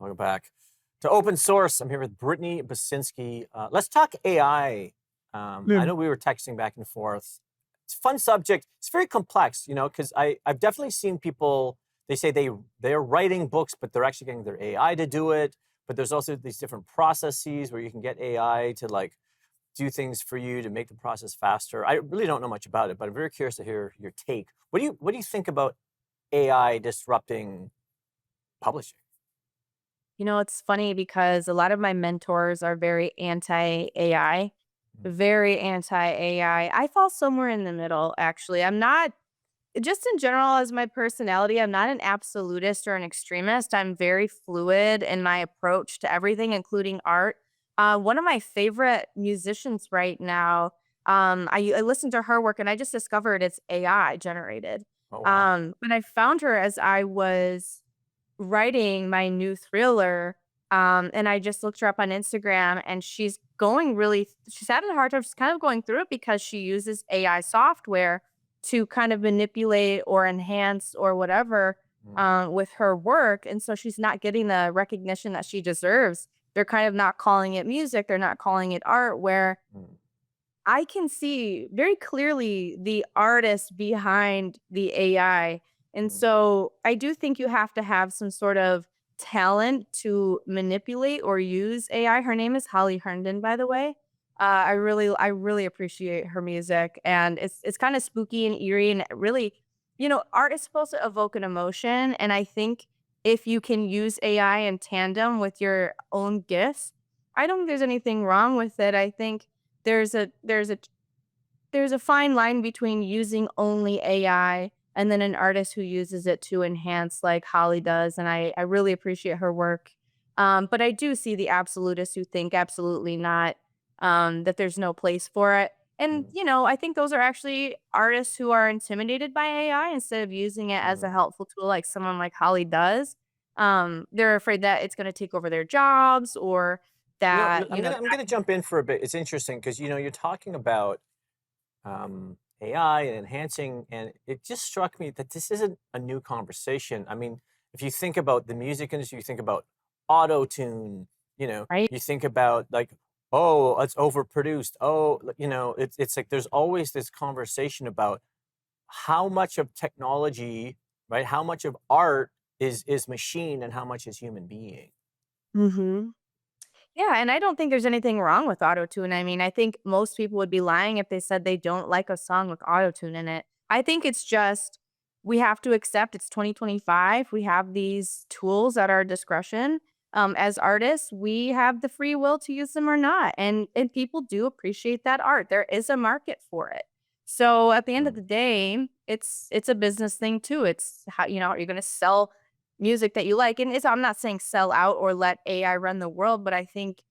Welcome back to Open Source. I'm here with Brittany Bacinski. Let's talk AI. I Yeah. know we were texting back and forth. It's a fun subject. It's very complex, because I've definitely seen people, they say they're writing books, but they're actually getting their AI to do it. But there's also these different processes where you can get AI to like do things for you to make the process faster. I really don't know much about it, but I'm very curious to hear your take. What do you think about AI disrupting publishing? It's funny because a lot of my mentors are very anti-AI, Mm. very anti-AI. I fall somewhere in the middle, actually. I'm not, just in general, as my personality, I'm not an absolutist or an extremist. I'm very fluid in my approach to everything, including art. One of my favorite musicians right now, I listened to her work and I just discovered it's AI generated. Oh, wow. But I found her as I was writing my new thriller, and I just looked her up on Instagram, and she's having a hard time. She's kind of going through it because she uses AI software to kind of manipulate or enhance or whatever Mm, with her work, and so she's not getting the recognition that she deserves. They're kind of not calling it music. They're not calling it art. Where mm, I can see very clearly the artist behind the AI. And mm. so I do think you have to have some sort of talent to manipulate or use AI. Her name is Holly Herndon, by the way. I really appreciate her music, and it's kind of spooky and eerie, and really, art is supposed to evoke an emotion, and I think if you can use AI in tandem with your own gifts, I don't think there's anything wrong with it. I think there's a there's a there's a fine line between using only AI and then an artist who uses it to enhance like Holly does, and I really appreciate her work. But I do see the absolutists who think absolutely not, that there's no place for it. And, Mm, I think those are actually artists who are intimidated by AI instead of using it as a mm. helpful tool like someone like Holly does. They're afraid that it's going to take over their jobs or that, I'm gonna jump in for a bit. It's interesting because you're talking about AI and enhancing, and it just struck me that this isn't a new conversation. I mean, if you think about the music industry, you think about auto tune. right? You think about like, oh, it's overproduced. Oh, it's like there's always this conversation about how much of technology, right? How much of art is machine and how much is human being. Hmm. Yeah, and I don't think there's anything wrong with autotune. I mean, I think most people would be lying if they said they don't like a song with autotune in it. I think it's just we have to accept it's 2025. We have these tools at our discretion. As artists, we have the free will to use them or not. And people do appreciate that art. There is a market for it. So at the end of Mm. the day, it's a business thing too. It's how are you going to sell music that you like? And I'm not saying sell out or let AI run the world, but I think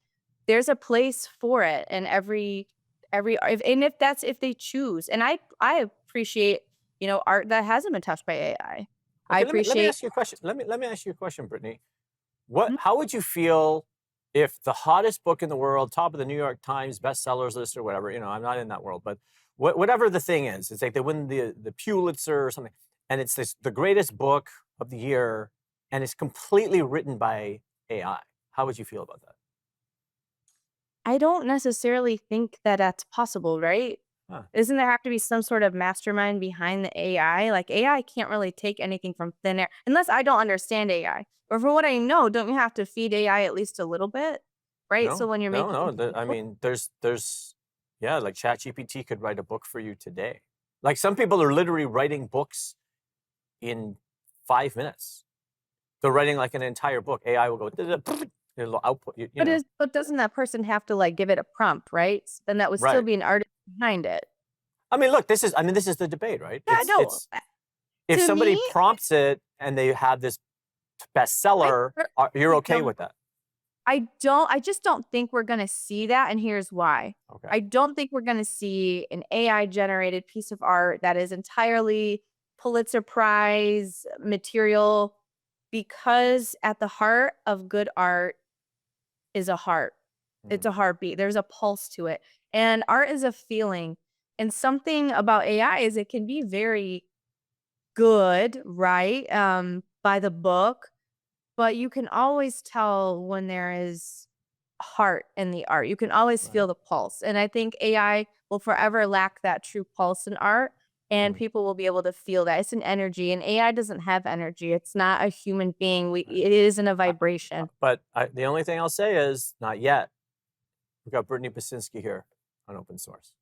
there's a place for it in if that's if they choose. And I appreciate, art that hasn't been touched by AI. I Okay, let me appreciate ask you a question. Let me ask you a question, Brittany. Mhm. How would you feel if the hottest book in the world, top of the New York Times bestsellers list or whatever, I'm not in that world, but whatever the thing is, it's like they win the Pulitzer or something, and it's the greatest book of the year, and it's completely written by AI. How would you feel about that? I don't necessarily think that that's possible, right? Huh. Doesn't there have to be some sort of mastermind behind the AI? Like AI can't really take anything from thin air unless I don't understand AI. Or for what I know, don't you have to feed AI at least a little bit? Right? So No, when you're no, making no. I mean, yeah, like ChatGPT could write a book for you today. Like some people are literally writing books in 5 minutes. They're writing like an entire book. AI will go, it'll output, but doesn't that person have to, like, give it a prompt, right? Then that would still right. be an artist behind it. I mean, look, this is the debate, right? Yeah, no, If to somebody me, prompts it and they have this I bestseller, you're personally okay don't with that. I just don't think we're gonna see that, and here's why. Okay. I don't think we're gonna see an AI-generated piece of art that is entirely Pulitzer Prize material, because at the heart of good art is a heart. It's Mm, a heartbeat. There's a pulse to it. And art is a feeling. And something about AI is it can be very good, right? By the book, but you can always tell when there is heart in the art. You can always Right. feel the pulse. And I think AI will forever lack that true pulse in art. And Mm, people will be able to feel that. It's an energy, and AI doesn't have energy. It's not a human being. right. It isn't a I, vibration. the only thing I'll say is not yet. We've got Brittany Bacinski here on open source.